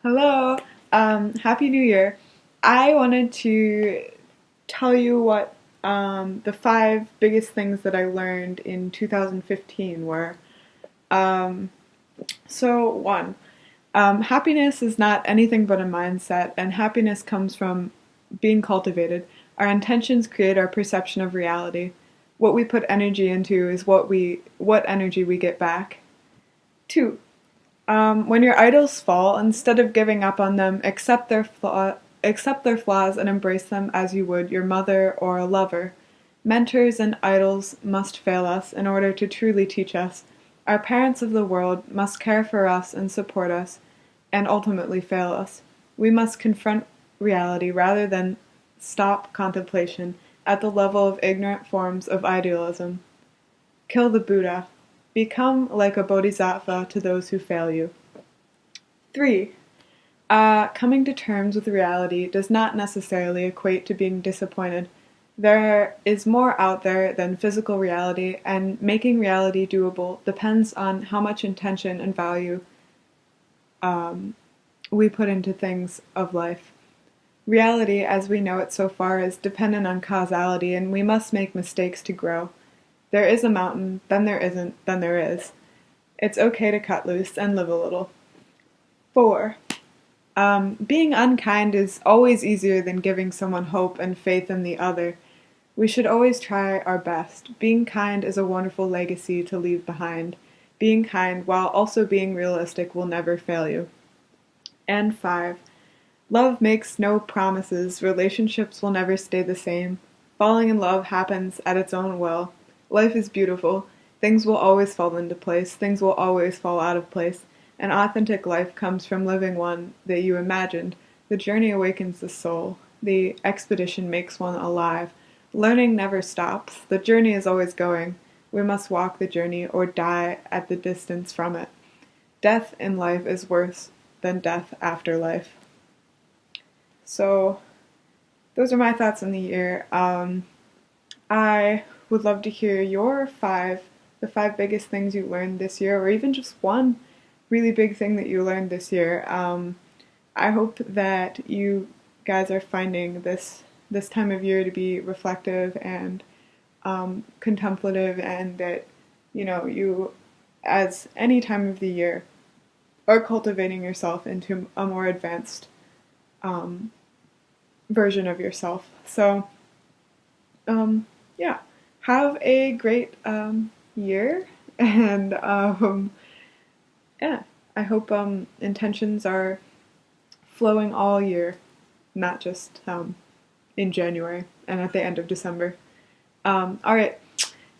Hello. Happy New Year. I wanted to tell you what the five biggest things that I learned in 2015 were. Um, one, happiness is not anything but a mindset, and happiness comes from being cultivated. Our intentions create our perception of reality. What we put energy into is what energy we get back. Two, when your idols fall, instead of giving up on them, accept their flaws and embrace them as you would your mother or a lover. Mentors and idols must fail us in order to truly teach us. Our parents of the world must care for us and support us, and ultimately fail us. We must confront reality rather than stop contemplation at the level of ignorant forms of idealism. Kill the Buddha. Become like a bodhisattva to those who fail you. 3. Coming to terms with reality does not necessarily equate to being disappointed. There is more out there than physical reality, and making reality doable depends on how much intention and value we put into things of life. Reality, as we know it so far, is dependent on causality, and we must make mistakes to grow. There is a mountain, then there isn't, then there is. It's okay to cut loose and live a little. 4. Being unkind is always easier than giving someone hope and faith in the other. We should always try our best. Being kind is a wonderful legacy to leave behind. Being kind, while also being realistic, will never fail you. And 5. Love makes no promises. Relationships will never stay the same. Falling in love happens at its own will. Life is beautiful. Things will always fall into place. Things will always fall out of place. An authentic life comes from living one that you imagined. The journey awakens the soul. The expedition makes one alive. Learning never stops. The journey is always going. We must walk the journey or die at the distance from it. Death in life is worse than death after life. So, those are my thoughts on the year. I would love to hear the five biggest things you learned this year, or even just one really big thing that you learned this year. I hope that you guys are finding this time of year to be reflective and contemplative, and that you, as any time of the year, are cultivating yourself into a more advanced version of yourself. So, yeah, have a great year, and yeah, I hope intentions are flowing all year, not just in January and at the end of December. All right,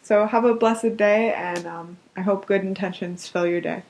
so have a blessed day, and I hope good intentions fill your day.